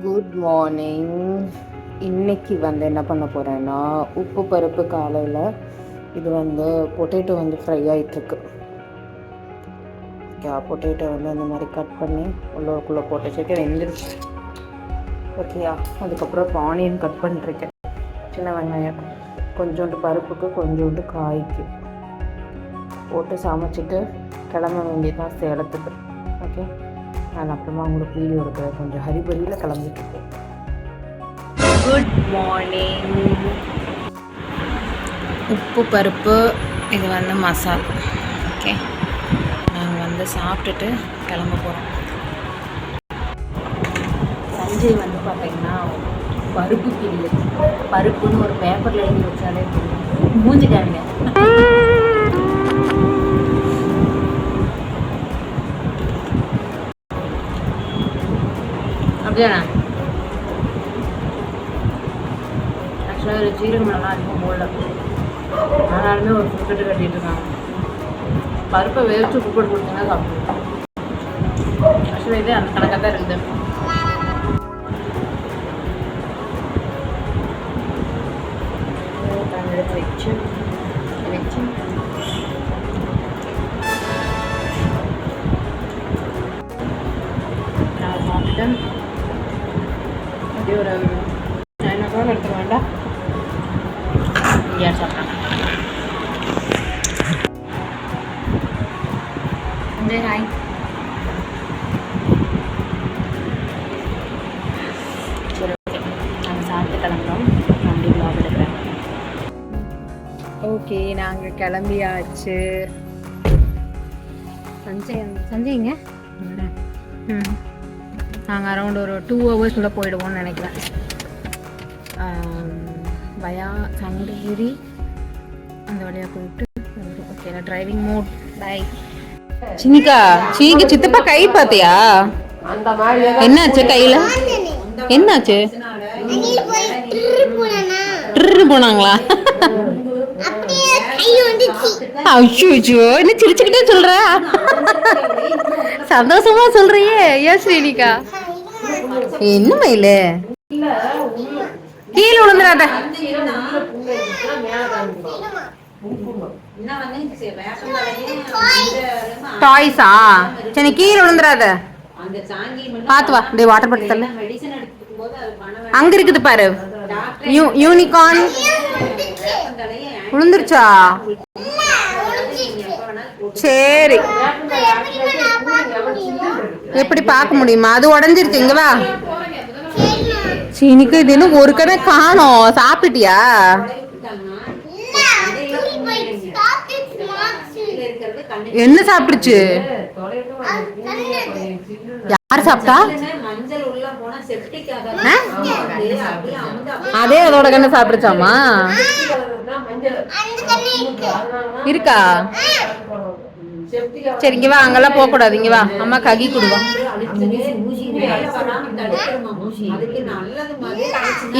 Good morning. இன்னைக்கு என்ன பண்ண போகிறேன்னா, உப்பு பருப்பு காலையில் இது பொட்டேட்டோ ஃப்ரை ஆகிட்டுருக்கு. பொட்டேட்டோ அந்த மாதிரி கட் பண்ணி உள்ளுக்குள்ளே போட்டு வச்சுருக்கேன், வெந்துருச்சு. ஓகேயா, அதுக்கப்புறம் இப்போ ஆனியன் கட் பண்ணிருக்கேன், சின்ன வெங்காயம், கொஞ்சோண்டு பருப்புக்கு கொஞ்சோண்டு காய்க்கு போட்டு சமைச்சிட்டு கிளம்ப வேண்டியதான் சேலத்துக்கு. ஓகே, நான் அப்புறமா உங்களுக்கு வீடியோ எடுக்கிறேன். கொஞ்சம் ஹரிபரியில் கிளம்பிட்டுருக்கேன். Good morning. உப்பு பருப்பு இது மசாலா. ஓகே, நாங்கள் சாப்பிட்டுட்டு கிளம்ப போகிறோம். சஞ்சய் பார்த்தீங்கன்னா பருப்பு கிள்ளு, பருப்புன்னு ஒரு பேப்பரில் எழுதி வச்சாலே தெரியும். மூஞ்சிக்காங்க. அப்படியாண்ணா? ஆக்சுவலாக ஒரு ஜீரக மிளகாய் அதிகம் போடல, ஆனாலுமே ஒரு ஃபுட்டு கட்டிகிட்டு இருக்காங்க. பருப்பை வேவிச்சு உப்பு போட்டு கொடுத்தீங்கன்னா சாப்பிடுவோம். ஆக்சுவலாக இதே அந்த கணக்காக தான் இருக்குது. எடுத்து வச்சு நான் சாப்பிட்டேன். அப்படியே ஒரு 9 o'clock எடுத்துக்க வேண்டாம். யார் சாப்பிட்டாங்க? ஹாய். சரி, ஓகே, நாங்கள் சாப்பிட்டு கிளம்புறோம். நான் அப்படி vlog எடுக்கிறேன். ஓகே, நாங்கள் கிளம்பியாச்சு. சஞ்சய்ங்க நாங்கள் அரௌண்ட் ஒரு 2 hours போயிடுவோம்னு நினைக்கிறேன். பயா சங்ககிரி அந்த வழியாக போயிட்டு. ஓகே, நான் டிரைவிங் மோட். பை. சின்னிக்கா, சித்தப்பா கை பார்த்தியா? என்னாச்சு கையில்? என்னாச்சு? போனாங்களா? அச்சோ, என்ன சிரிச்சுக்கிட்டே சொல்ற? சந்தோஷமா சொல்றியே. ஏன் ஸ்ரீனிகா? என்ன மயிலு? கீழே விழுந்துடாத. டாய்ஸா? சரி, கீழே விழுந்துடாத, பாத்து வா. டே, வாட்டர் பாட்டில் தரல, அங்க இருக்குது பாரு. யூனிகார்ன் விழுந்துருச்சா? சரி, எப்படி பார்க்க முடியுமா? அது உடஞ்சிருக்கு. இங்க வா. சீனிக்கு இது இன்னும் ஒரு கடை காணோம். சாப்பிட்டியா? என்ன சாப்பிட்டுச்சு? யார் சாப்பிட்டா? அதே அதோட கண்ணு சாப்பிடுச்சாமா? இருக்கா? சரி, இங்க வா. அங்கெல்லாம் போக கூடாது. இங்க வா, அம்மா ககி கொடுவோம்.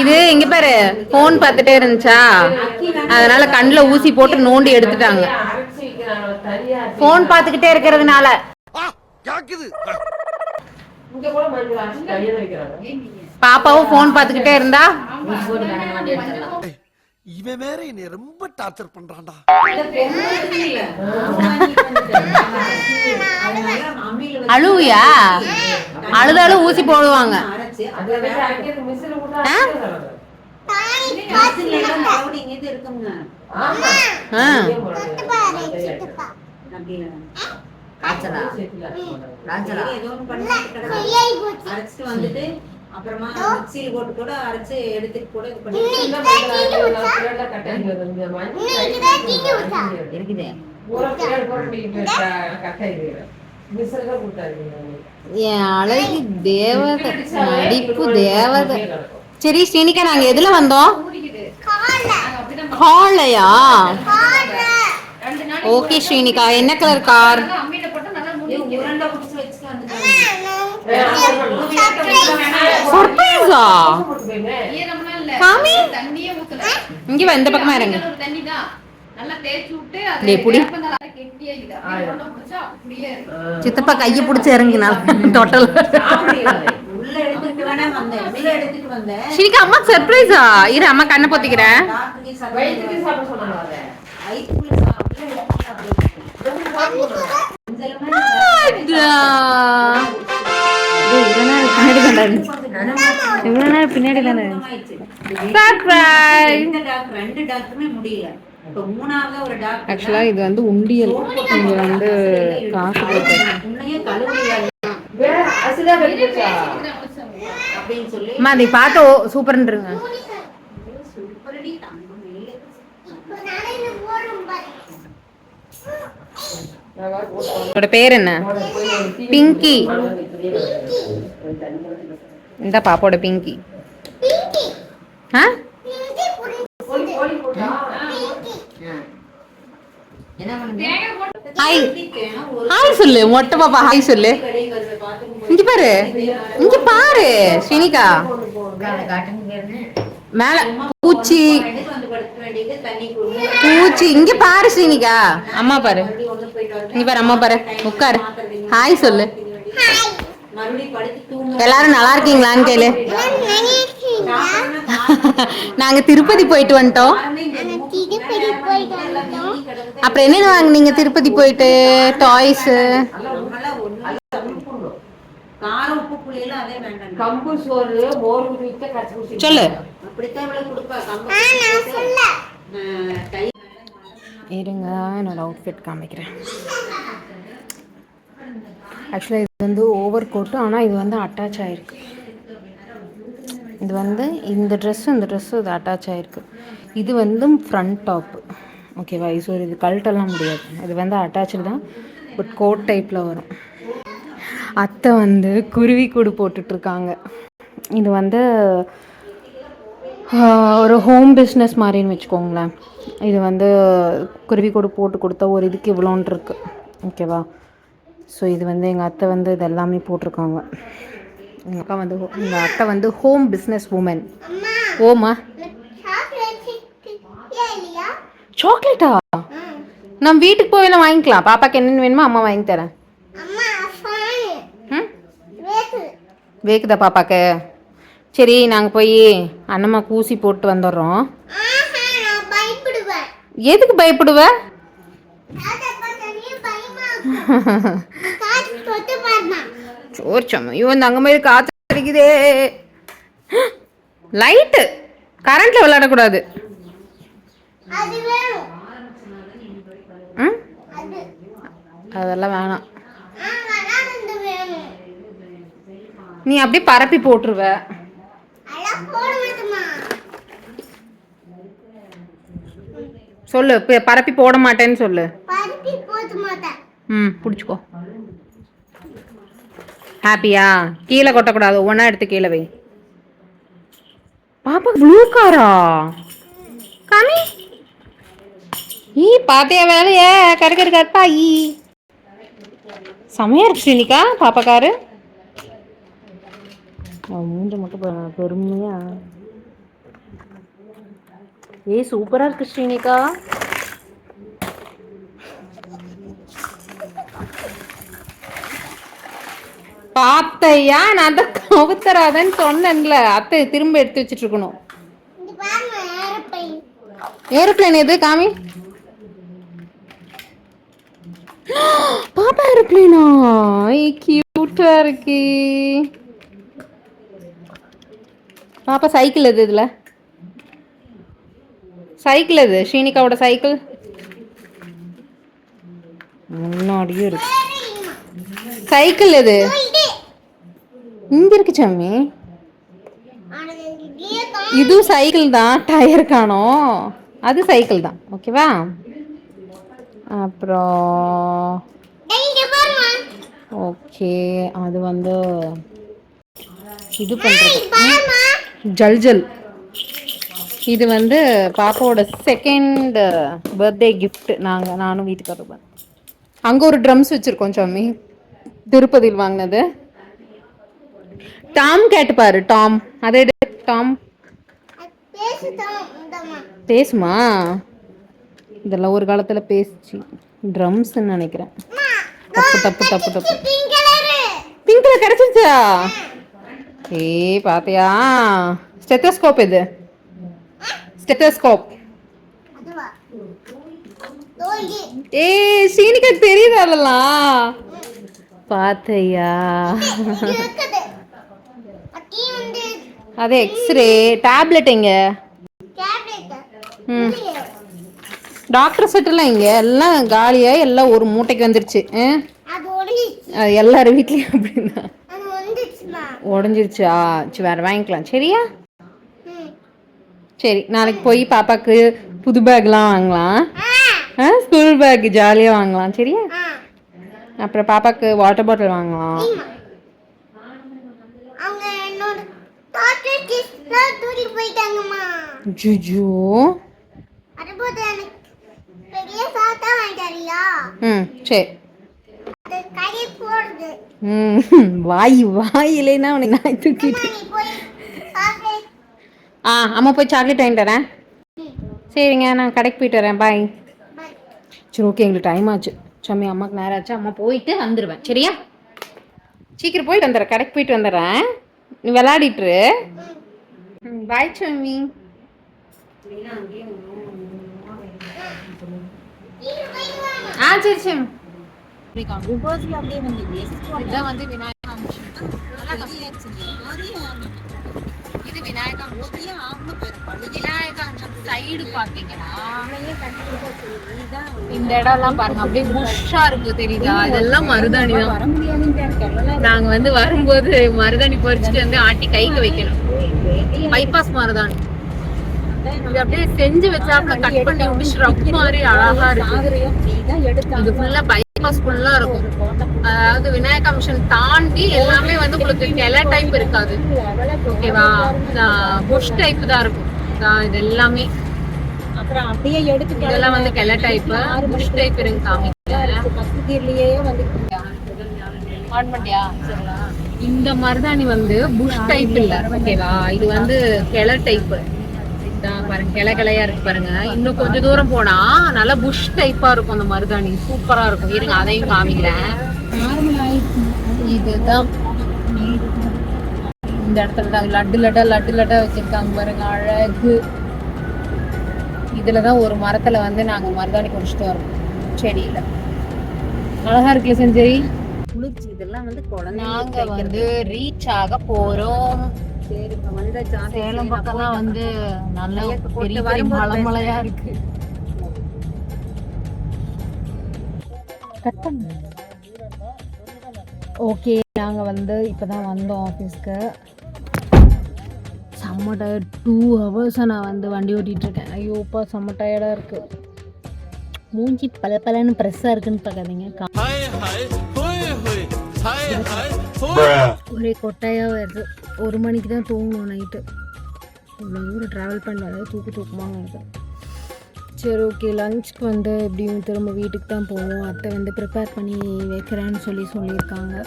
இது இங்க பாரு, போன் பார்த்துட்டே இருந்துச்சா, அதனால கண்ணுல ஊசி போட்டு நோண்டி எடுத்துட்டாங்க. போன் பார்த்துக்கிட்டே இருக்கிறதுனால. பாப்பாவும் போன் பார்த்துக்கிட்டே இருந்தா இவன் வேற என்னை ரொம்ப டார்ச்சர் பண்றான்டா. அழுவியா? அழுதாலும் ஊசி போடுவாங்க. அப்புறமா மிக்ஸில போட்டு கூட அரைச்சு எடுத்துட்டு கூட இது பண்ணி இருக்குது. என் அழகு தேவதை, நடிப்பு தேவதை. சரி ஸ்ரீனிகா, நாங்க எதுல வந்தோம்? காலையா? ஓகே ஸ்ரீனிகா, என்ன கலர் கார்? சர்ப்ரைஸா? காமி, இங்க வா, இந்த பக்கமா இறங்கு. சித்தப்பா கையை பிடிச்சி இறங்கினா டோட்டல் உள்ள எடுத்துட்டு வேணா வந்தேன், உள்ள எடுத்துட்டு வந்தேன். ஸ்ரீனிகா அம்மா சர்ப்ரைஸா? இரு அம்மா கண்ணை பொத்திக்கிறேன். டாக்டருக்கு சாப்பிட சொன்னாங்க. வயித்துக்குள்ள பின்னாடி தானே ரெண்டு டாக்டருமே முடியல. இப்ப மூணாவதா ஒரு டாக்டர் ஆக்சுவலா இது வந்து உண்டியல். இங்க வந்து காசு உன்னையே கழுவுறியா அப்படின்னு சொல்லி அம்மா அதை பார்த்து சூப்பர்ன்றங்க. உன்னோட பேர் என்ன? பிங்கி. இந்த பாப்போட பிங்கி. ஆ ஹாய் ஹாய் சொல்லு. மொட்டை பாப்பா ஹாய் சொல்லு. இங்க பாரு, இங்க பாரு ஸ்ரீனிகா. மேல பூச்சி பூச்சி. இங்க பாரு ஸ்ரீனிகா. அம்மா பாரு, இங்க பாரு அம்மா பாரு. உட்காரு, ஹாய் சொல்லு. எல்லாரும் நல்லா இருக்கீங்களான்னு கேளு. நாங்க திருப்பதி போயிட்டு வந்துட்டோம். அப்புறம் என்ன வாங்குனீங்க திருப்பதி போயிட்டு? டாய்ஸ். சொல்லு. இருங்க என்னோட அவுட்ஃபிட் காமிக்கிறேன். ஆக்சுவலாக இது வந்து ஓவர் கோட்டு, ஆனால் இது வந்து அட்டாச் ஆகிருக்கு. இது வந்து இந்த ட்ரெஸ்ஸு இது அட்டாச் ஆகிருக்கு. இது வந்து ஃப்ரண்ட் டாப்பு, ஓகேவா? இது கழட்டெல்லாம் முடியாது. இது வந்து அட்டாச்சு தான், பட் கோட் டைப்பில் வரும். அத்தை வந்து குருவி கூடு போட்டுட்ருக்காங்க. இது வந்து ஒரு ஹோம் பிஸ்னஸ் மாதிரின்னு வச்சுக்கோங்களேன். இது வந்து குருவி கூடு போட்டு கொடுத்தா ஒரு இதுக்கு இவ்வளோன்ட்டு இருக்குது, ஓகேவா? ஸோ இது வந்து எங்கள் அத்தை வந்து இது எல்லாமே போட்டிருக்காங்க. எங்கள் அத்தை வந்து ஹோம் பிஸ்னஸ் உமன். ஓமா சாக்லேட்டா? நம்ம வீட்டுக்கு போய் வாங்கிக்கலாம். பாப்பாக்கு என்னென்னு வேணுமோ அம்மா வாங்கி தரேன். வேக்குதா பாப்பாக்கு? சரி, நாங்கள் போய் அண்ணம்மா ஊசி போட்டு வந்துடுறோம். எதுக்கு பயப்படுவ? சோர்ச்சம். ஐயோ, இந்த அங்கே மாதிரி காற்று அடிக்குதே. லைட்டு கரண்ட்ல விளையாடக்கூடாது. அதெல்லாம் வேணாம். நீ அப்படியே பரப்பி போட்டுருவ. சொல்லு, பரப்பி போட மாட்டேன்னு சொல்லு. பிடிச்சிக்கோ. ஹாப்பியா? கீழே கொட்டக்கூடாது, ஒவ்வொன்றா எடுத்து கீழே வை. பாப்பா ப்ளூ காரா? காமி. பாத்தியா வேலைய? கரு கருப்பா. செமையா இருக்கு ஸ்ரீனிகா பாப்பா காரு. மூஞ்ச மட்டும் பெருமையா. சூப்பரா இருக்கு ஸ்ரீனிகா. பாத்தையா? நான் தான் கவுத்தராதன்னு சொன்னேன்ல. அத்தை திரும்ப எடுத்து வச்சுட்டு இருக்கணும். ஏரோப்ளேன் எது காமி? பாப்பா ஏரோப்ளேனா? கியூட்டா இருக்கு. பாப்பா சைக்கிள் எது? இதுல சைக்கிள் எது? ஸ்ரீனிகாவோட சைக்கிள் முன்னாடியே இருக்கு. சைக்கிள் எது? இங்க இருக்கு சாமி. இது சைக்கிள் தான், டயர் காணோம். அது சைக்கிள் தான், ஓகேவா? அப்புறம் ஓகே, அது வந்து இது பண்றது ஜல். இது வந்து பாப்பாவோட செகண்ட் பர்த்டே கிஃப்ட். நானும் வீட்டுக்காரர் அங்கே ஒரு ட்ரம்ஸ் வச்சுருக்கோம் சாமி, திருப்பதியில் வாங்கினது. டாம் கேட்டு பாரு. டாம், அதே டாம் பேசுமா? இதெல்லாம் ஒரு காலத்தில் பேசிச்சு. ட்ரம்ஸ்ன்னு நினைக்கிறேன். தப்பு. பிங்க் கலர் கிடைச்சிருச்சா? ஏய் பாத்தியா ஸ்டெத்தோஸ்கோப் இது ஸ்டெத்தோஸ்கோப் ஏய் சீனிக்கு தெரியுது அதெல்லாம் பாத்தையா அது எக்ஸ்ரே டேப்லெட் எங்க ம் டாக்டர் செட்டெல்லாம் இங்க எல்லாம் காலியா எல்லாம் ஒரு மூட்டைக்கு வந்துருச்சு அது எல்லாரும் வீட்லயும் அப்படின்னா உடஞ்சிருச்சா சரி வேற வாங்கிக்கலாம் சரியா சரி நாளைக்கு போய் பாப்பாக்கு புது பேக்லாம் வாங்கலாம் ஸ்கூல் பேக் ஜாலியாக வாங்கலாம் சரியா அப்புறம் பாப்பாக்கு வாட்டர் பாட்டில் வாங்கலாம் ஜுஜு ம் சரி வாயிலேனா உனக்கு நான் தூக்கிட்டு அம்மா போய் சாக்லேட் வாங்கிட்டு வரேன் சரிங்க நான் கடைக்கு போயிட்டு வரேன் பாய் சரி ஓகே எங்களுக்கு டைம் ஆச்சு சம்மி அம்மாவுக்கு நேரம் ஆச்சு அம்மா போயிட்டு வந்துடுவேன் சரியா சீக்கிரம் போயிட்டு வந்துடுறேன் கடைக்கு போயிட்டு வந்துடுறேன் நீ விளையாடிட்டுரு பாய் சம்மி சரி சரி இதான் வந்து விநாயகா இது விநாயகா சைடு பாத்தீங்கன்னா இந்த இடம்லாம் பாருங்க அப்படியே புஷ்ஷா இருக்கு தெரியுதா இதெல்லாம் மருதாணி தான் நாங்க வந்து வரும்போது மருதாணி பறிச்சுட்டு வந்து ஆட்டி கைக்கு வைக்கணும் பைபாஸ் மருதாணி இது அப்படியே செஞ்சு வச்சாப்ல கட் பண்ணி விட்டு மாதிரி அழகா இருக்கு இது ஃபுல்லா பைபாஸ் ஃபுல்லா இருக்கும் அதாவது விநாயகா மிஷன் தாண்டி எல்லாமே வந்து உங்களுக்கு கிளை டைப் இருக்காது ஓகேவா புஷ் டைப் தான் இருக்கும் இது எல்லாமே அப்புறம் அப்படியே எடுத்து இதெல்லாம் வந்து கிளை டைப் புஷ் டைப் இருக்கு காமிக்கலையே வந்து ஆன் பண்ணியா இந்த மருதாணி வந்து புஷ் டைப் இல்ல ஓகேவா இது வந்து கிளை டைப் பாருங்க கிளை கிளையா இருக்கு பாருங்க இன்னும் கொஞ்சம் தூரம் போனா நல்லா புஷ் டைப்பா இருக்கும் அந்த மருதாணி சூப்பரா இருக்கும் இருங்க அதையும் காமிக்கிறேன் இதுதான் இந்த இடத்துல தான் லட்டு லட்டா வச்சிருக்காங்க பாருங்க அழகு இதுலதான் ஒரு மரத்துல வந்து நாங்க மருதாணி குடிச்சிட்டு வரோம் செடியில அழகா இருக்குல்ல செஞ்சரி இதெல்லாம் வந்து நாங்க வந்து ரீச் ஆக போறோம் சேலம் பக்கம்லாம் வந்து நல்ல பெரிய பெரிய மலைமலையா இருக்கு ஓகே நாங்கள் வந்து இப்போதான் வந்தோம் ஆஃபீஸ்க்கு செம்ம டயர்ட் 2 ஹவர்ஸாக நான் வந்து வண்டி ஓட்டிகிட்டு இருக்கேன் ஐயோப்பா செம்ம டயர்டாக இருக்குது மூஞ்சி பலன்னு ப்ரெஸ்ஸாக இருக்குன்னு பார்க்காதீங்க ஒரே கொட்டையாக வருது 1 மணிக்கு தான் தூங்கணும் நைட்டு இவ்வளோ தூரம் ட்ராவல் பண்ணாலே தூக்கமாக வருது சரி ஓகே லஞ்சுக்கு வந்து எப்படியும் திரும்ப வீட்டுக்கு தான் போவோம் அத்தை வந்து ப்ரிப்பேர் பண்ணி வைக்கிறேன்னு சொல்லியிருக்காங்க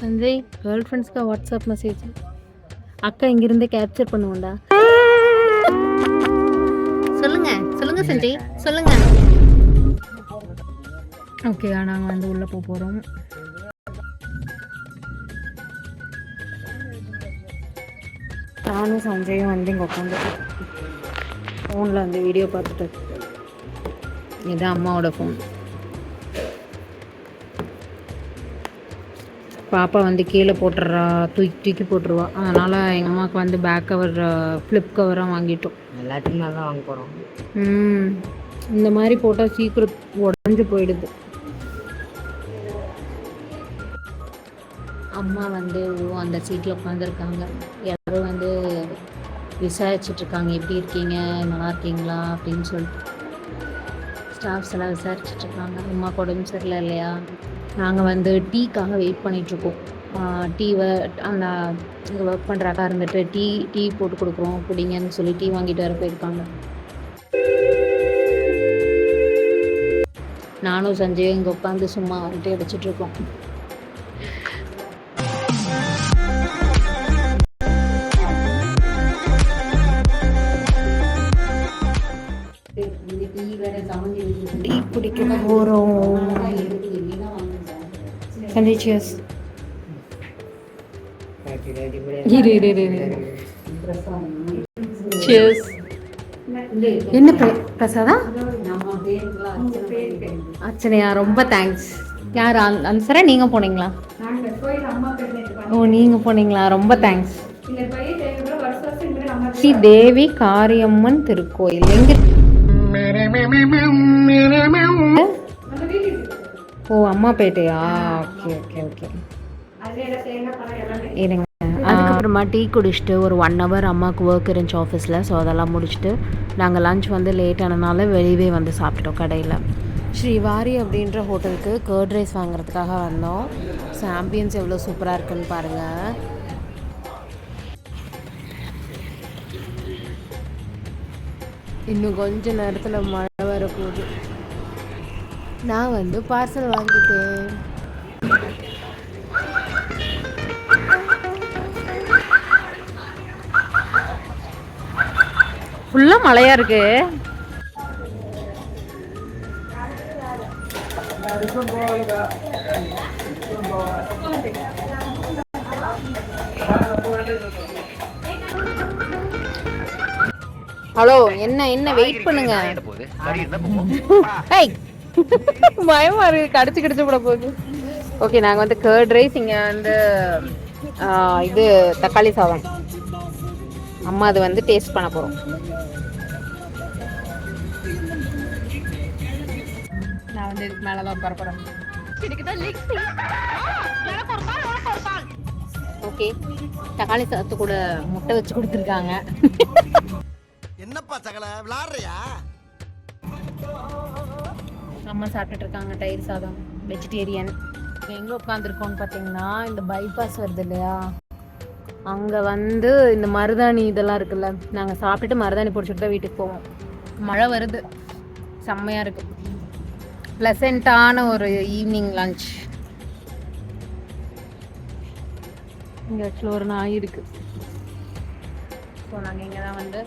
சஞ்சய் கேர்ள் ஃப்ரெண்ட்ஸ்க்கு வாட்ஸ்அப் மெசேஜ் அக்கா இங்கிருந்தே கேப்சர் பண்ணுவோண்டா சொல்லுங்க சஞ்சய் சொல்லுங்க ஓகே நாங்கள் வந்து உள்ளே போகிறோம் நானும் சஞ்சயும் வந்து இங்கே உட்காந்து ஃபோனில் வந்து வீடியோ பார்த்துட்டு இதுதான் அம்மாவோட ஃபோன் பாப்பா வந்து கீழே போட்டுடுறா தூக்கி போட்டுருவா அதனால் எங்கள் அம்மாவுக்கு வந்து பேக் கவர் ஃப்ளிப் கவராக வாங்கிட்டோம் எல்லாத்தையும் நல்லா வாங்க போகிறோம் இந்த மாதிரி போட்டால் சீக்கிரம் உடஞ்சி போயிடுது அம்மா வந்து அந்த சீட்டில் உட்காந்துருக்காங்க எல்லாரும் வந்து விசாரிச்சுட்ருக்காங்க எப்படி இருக்கீங்க நல்லா இருக்கீங்களா அப்படின்னு சொல்லிட்டு ஸ்டாஃப்ஸ் எல்லாம் விசாரிச்சுட்ருக்காங்க அம்மாவுக்கு உடம்பு சரியில்லை இல்லையா நாங்கள் வந்து டீக்காக வெயிட் பண்ணிகிட்ருக்கோம் டீவை அந்த இங்கே ஒர்க் பண்ணுறாக்கா இருந்துட்டு டீ போட்டு கொடுக்குறோம் குடிங்கன்னு சொல்லி டீ வாங்கிட்டு வர போயிருக்காங்க நானும் சஞ்சய் இங்கே உட்காந்து சும்மா வந்துட்டு அடிச்சிட்ருக்கோம் டீ குடிக்க போகிறோம் சஞ்சய் சியர்ஸ் இரு இரு இரு இரு. Cheers. என்ன பிரசாதா? அர்ச்சனையா, ரொம்ப தேங்க்ஸ். யார் அன்சரா நீங்கள் போனீங்களா? ஓ, நீங்கள் போனீங்களா? ரொம்ப தேங்க்ஸ். ஸ்ரீ தேவி காரியம்மன் திருக்கோயில் எங்க? ஓ, அம்மாப்பேட்டையா? Okay okay okay. இருங்க. அதுக்கப்புறமா டீ குடிச்சிட்டு ஒரு 1 hour அம்மாவுக்கு ஒர்க் இருந்துச்சு ஆஃபீஸில். ஸோ அதெல்லாம் முடிச்சுட்டு நாங்கள் லன்ச் வந்து லேட் ஆனதுனால வெளியே வந்து சாப்பிட்டோம் கடையில். ஸ்ரீவாரி அப்படின்ற ஹோட்டலுக்கு கர்ட் ரைஸ் வாங்குறதுக்காக வந்தோம். ஸோ ஆம்பியன்ஸ் எவ்வளோ சூப்பராக இருக்குன்னு பாருங்கள். இன்னும் கொஞ்ச நேரத்தில் மழை வரப்போகுது. நான் வந்து பார்சல் வாங்கிட்டேன். ஃபுல்லாக மழையாக இருக்கு. ஹலோ, என்ன என்ன வெயிட் பண்ணுங்க. பயமா இருக்கு, கடிச்சு விட போகுது. ஓகே, நாங்கள் வந்து கர்ட் ரைஸ், இங்கே வந்து இது தக்காளி சாதம். அம்மா அது வந்து டேஸ்ட் பண்ண போகிறோம். நான் வந்து இதுக்கு மேலே தான் பரப்புறேன். ஓகே, தக்காளி சாதத்து கூட முட்டை வச்சு கொடுத்துருக்காங்க. என்னப்பா சகல விளையாடுறியா? அம்மா சாப்பிட்டுட்டு இருக்காங்க தயிர் சாதம், வெஜிடேரியன். எங்கே உட்காந்துருக்கோன்னு பார்த்தீங்கன்னா, இந்த பைபாஸ் வருது இல்லையா, அங்கே வந்து இந்த மருதாணி இதெல்லாம் இருக்குல்ல, நாங்கள் சாப்பிட்டுட்டு மருதாணி பிடிச்சிட்டு தான் வீட்டுக்கு போவோம். மழை வருது, செம்மையாக இருக்குது. ப்ளசண்ட்டான ஒரு ஈவினிங் லன்ச். இங்கே ஆக்சுவலாக ஒரு நாய் இருக்குது. ஸோ நாங்கள் இங்கே தான் வந்து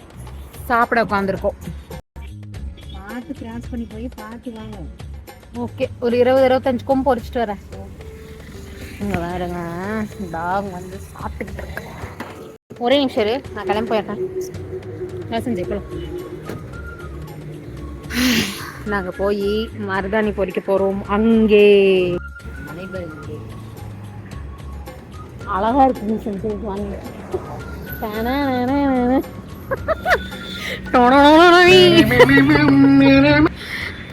சாப்பிட உட்காந்துருக்கோம். பார்த்து கிராஸ் பண்ணி போய் பார்த்து வாங்க. ஓகே, ஒரு 20-25 கொம்பு பொறிச்சிட்டு வரேன். இங்கே வேறுங்க டாக் வந்து சாப்பிட்டுக்கிட்டு இருக்கு. ஒரே நிமிஷம் இரு, நான் கிளம்பி போயிடுறேன். என்ன செஞ்சேன்? நாங்கள் போய் மருதாணி பொறிக்க போகிறோம். அங்கே அழகா இருக்குன்னு செஞ்சு வாங்க.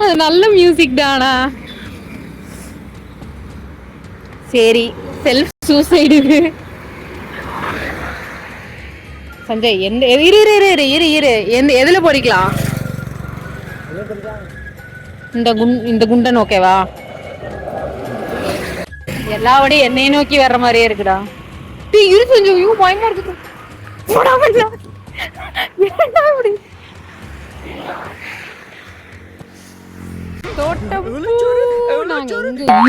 அது நல்ல மியூசிக் தானா? சரி, செல்ஃப் சூசைடு. சஞ்சய், எதுல போடிக்கலாம்? இந்த குண்டன் ஓகேவா? எல்லாவடையும் என்னைய நோக்கி வர்ற மாதிரியே இருக்குடா. இரு சஞ்சய், பயமா இருக்குது.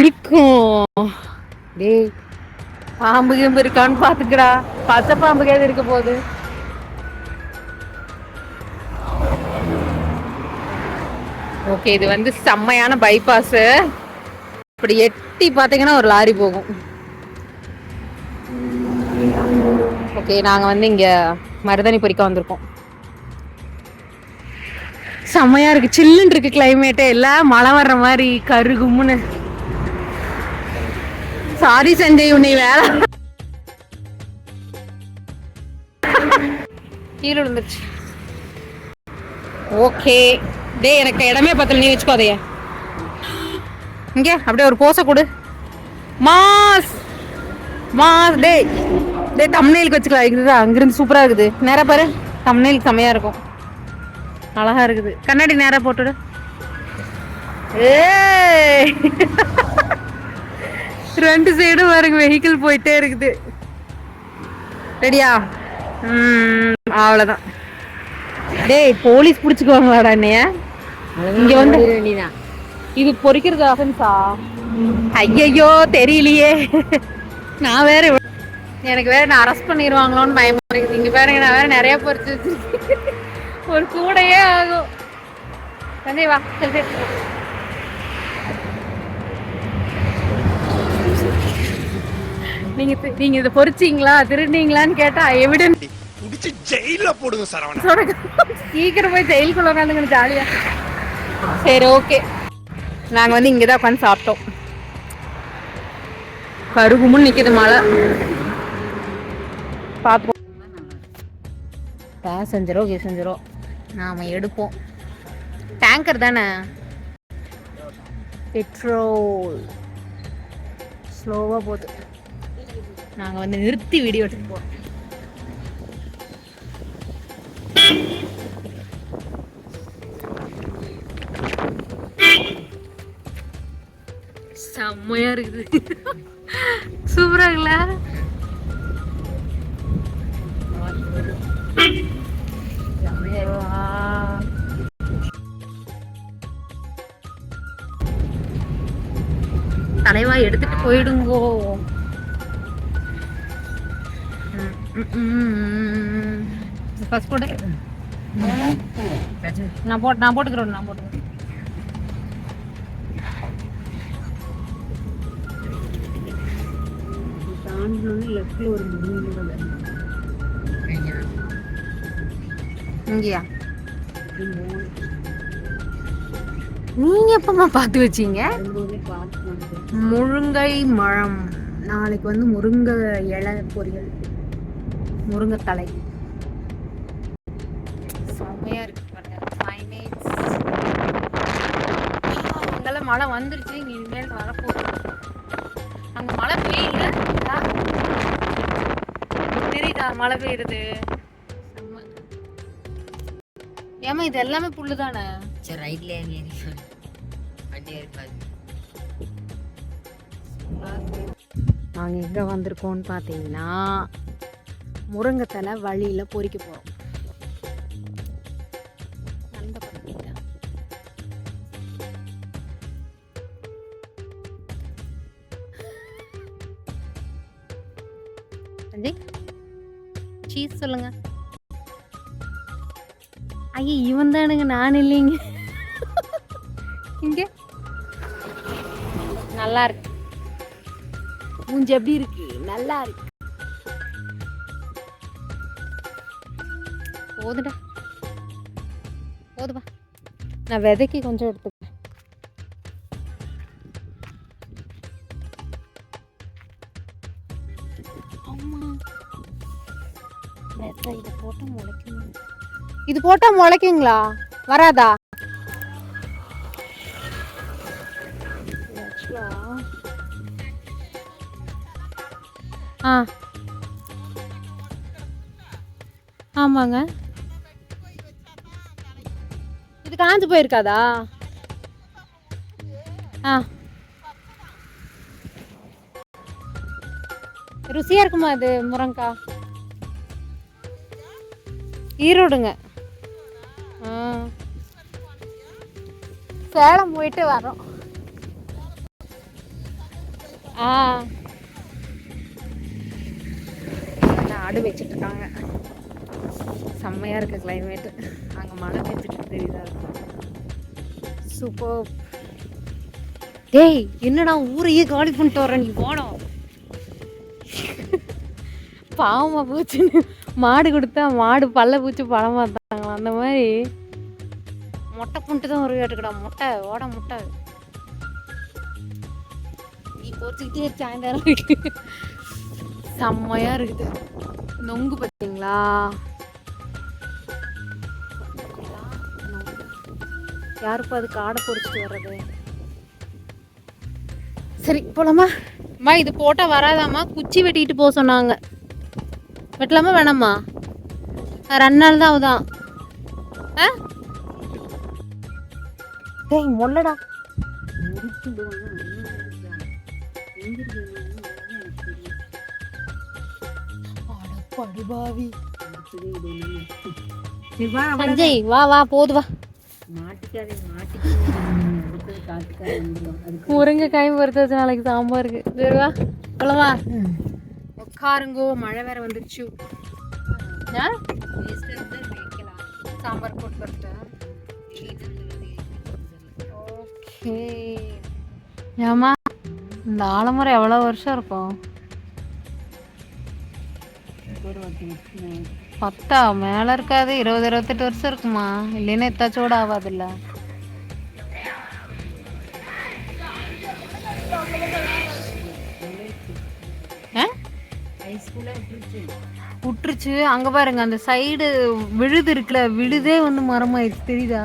இருக்கும். டேய், பாம்பு கிம்பு இருக்கான்னு பாத்துக்கடா. பச்சை பாம்பு கேது இருக்க போகுது. ஓகே, இது வந்து செம்மையான பைபாஸ். இப்படி எட்டி பாத்தீங்கன்னா ஒரு லாரி போகும். ஓகே, நாங்க வந்து இங்க மருதாணி பொறிக்க வந்திருக்கோம். செம்மையா இருக்கு, சில்லுன்னு இருக்கு கிளைமேட்டே. எல்லாம் மழை வர்ற மாதிரி கருகும்னு. சாரி சஞ்சய், உன்னை வேலை கீழே விழுந்துருச்சு. ஓகே டே, எனக்கு இடமே பத்தல, நீ வச்சுக்கோ அதைய. இங்க அப்படியே ஒரு போசை கொடு. Mass mass. டே டே, தம்ப்நெயிலுக்கு வச்சுக்கலாம். இதுதான் அங்கிருந்து சூப்பரா இருக்குது. நேரா பாரு, தம்ப்நெயிலுக்கு செம்மையா இருக்கும். அழகா இருக்குது. கண்ணாடி நேரா போட்டுடு. ஏய், 2 சைடும் பாருங்க, வெஹிக்கிள் போயிட்டே இருக்குது. ரெடியா? அவ்வளோதான். டேய், போலீஸ் பிடிச்சிக்குவாங்களாடா என்னைய? இங்க வந்து இது பொறிக்கிறது அஃபென்ஸா? ஐயையோ, தெரியலையே. நான் வேற, எனக்கு வேற நான் அரெஸ்ட் பண்ணிடுவாங்களோன்னு பயமா இருக்குது. இங்க பாருங்க, நான் வேற நிறைய பொறிச்சு வச்சிருக்கேன். ஒரு கூடையே ஆகும். சஞ்சய் வா, சரி. நீங்க இதை பொறிச்சிங்களா திருடிங்களான்னு கேட்டா எவிடன்ஸ் புடிச்சு ஜெயில போடுங்க சரவணா. சீக்கிரம் போய் ஜெயிலுக்குள்ள உட்காந்துங்க ஜாலியா. சரி ஓகே, நாங்க வந்து இங்கதான் உட்காந்து சாப்பிட்டோம். கருகுமுன்னு நிக்குது மழை. பார்ப்போம். பேசஞ்சரோ நாம எடுப்போம். டேங்கர் தானே, பெட்ரோல். ஸ்லோவா போகுது. நாங்க வந்து நிறுத்தி வீடியோ எடுத்து போறோம். செம்மையா இருக்குது. சூப்பரா இருக்குல்ல? தலைவா எடுத்துட்டு போயிடுங்கோ. ஃபர்ஸ்ட் போடு. நான் போட்டுக்கிறேன். லெஃப்ட்ல ஒரு இங்கயா? நீங்க எப்பமா பார்த்து வச்சீங்க? முருங்கை மரம். நாளைக்கு வந்து முருங்கை இலை பொரியல், முருங்கை தலை. செம்மையா இருக்கு பாருங்க. அங்கெல்லாம் மழை வந்துருச்சு, இனிமேல் வரப்போகுது. அங்க மழை பெய்யுது, தெரியுதா? மழை பெய்யுறது. ஏமா இது எல்லாமே புல்லு தானே? சரி, ரைட்ல நாங்க எங்க வந்திருக்கோம்னு பாத்தீங்கன்னா முருங்கைத்தலை வழியில பொறிக்க போறோம். சீஸ் சொல்லுங்க. ஐயா இவன் தானுங்க, நான் இல்லைங்க. இங்க நல்லா இருக்கு. மூஞ்சி எப்படி இருக்கு? நல்லா இருக்கு. போதுடா, போதுவா. நான் விதைக்கு கொஞ்சம் எடுத்துக்கிறேன். இது போட்டா முளைக்குங்களா? வராதா? ஆமாங்க. இது காஞ்சு போயிருக்காதா? ருசியா இருக்குமா அது முருங்கக்காய்? ஈரோடுங்க. சேலம் போயிட்டு வரோம். ஆடு வச்சுட்டு இருக்காங்க. செம்மையா இருக்கு கிளைமேட்டு. அங்க மழை பெஞ்சிட்டு தெரியுதா? சூப்பர். டேய் என்னடா ஊரையே காலி பண்ணிட்டு வர நீ? போனோம் பாவமா போச்சுன்னு மாடு கொடுத்தா மாடு பல்ல பூச்சி பழம் பார்த்தாங்களா? அந்த மாதிரி மொட்டை புண்டு தான் ஒரு கேட்டுக்கடா. முட்டை ஓட முட்டை நீ பொறிச்சுக்கிட்டே சாயந்தரம். செம்மையா இருக்குது. நொங்கு பார்த்தீங்களா? யாருப்பா அதுக்கு ஆடை பொறிச்சிட்டு வர்றது? சரி போலாமா? அம்மா இது போட்டால் வராதாம்மா, குச்சி வெட்டிட்டு போக சொன்னாங்க. வெட்டலாமா வேணாமா? 2 நாள் தான் ஆகுதான். டேய் மொல்லடா. சஞ்சய் வா வா, போது வா. முருங்கைக்காயும் பொறுத்து நாளைக்கு சாம்பாருக்கு. சரி வா போலவா. உட்காருங்கோ, மழை வேற வந்துருச்சு. சாம்பார் போட்டு வரட்டா? ஓகே. ஏமா இந்த ஆலமரம் எவ்வளோ வருஷம் இருக்கும்? 10 மேல இருக்காது, 20-28 வருஷம் இருக்குமா, இல்லைன்னா எத்தாச்சோட ஆகாதுல்ல. விட்டுருச்சு அங்க பாருங்க, அந்த சைடு விழுது இருக்குல்ல, விழுதே வந்து மரமாயிடுச்சு தெரியுதா,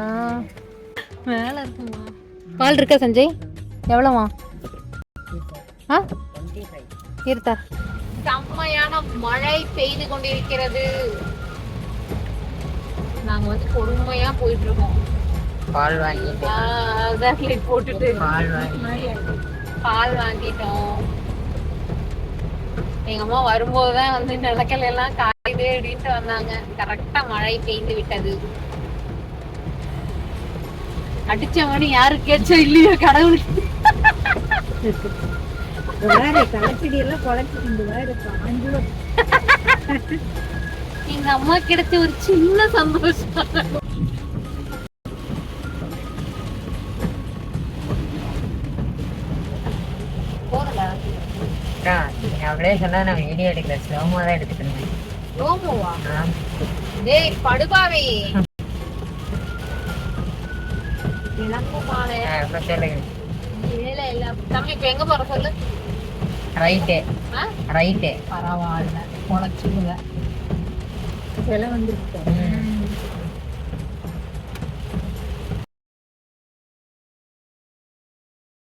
மேல இருக்குமா. பால் இருக்கா சஞ்சய்? எவ்வளோமா? இருத்தா. செம்மையான மழை பெய்து கொண்டிருக்கிறது. நாங்க வந்து பொறுமையா போயிட்டு இருக்கோம். பால் வாங்கிட்டு போட்டுட்டு பால் வாங்கிட்டோம். எங்க அம்மா வரும்போதுதான் வந்து நிலக்கல் எல்லாம் காயுது அப்படின்ட்டு வந்தாங்க. கரெக்டா மழை பெய்து விட்டது. அடிச்ச மணி யாரு கேட்சோ இல்லையோ கடவுளுக்கு. எங்க அம்மா கிடைச்ச ஒரு சின்ன சந்தோஷம். அப்படியே சொன்னா நான் வீடியோ எடுக்கல, ஸ்லோமா தான் எடுத்துட்டு இருந்தேன். ரோமோவா? டேய் படுபாவே. இளங்குமாலே. இல்ல இல்ல தம்பி இப்ப எங்க போற சொல்லு. ரைட்டு ரைட்டு பரவாயில்ல பொழைச்சுக்குங்க. சில வந்துருக்கேன்.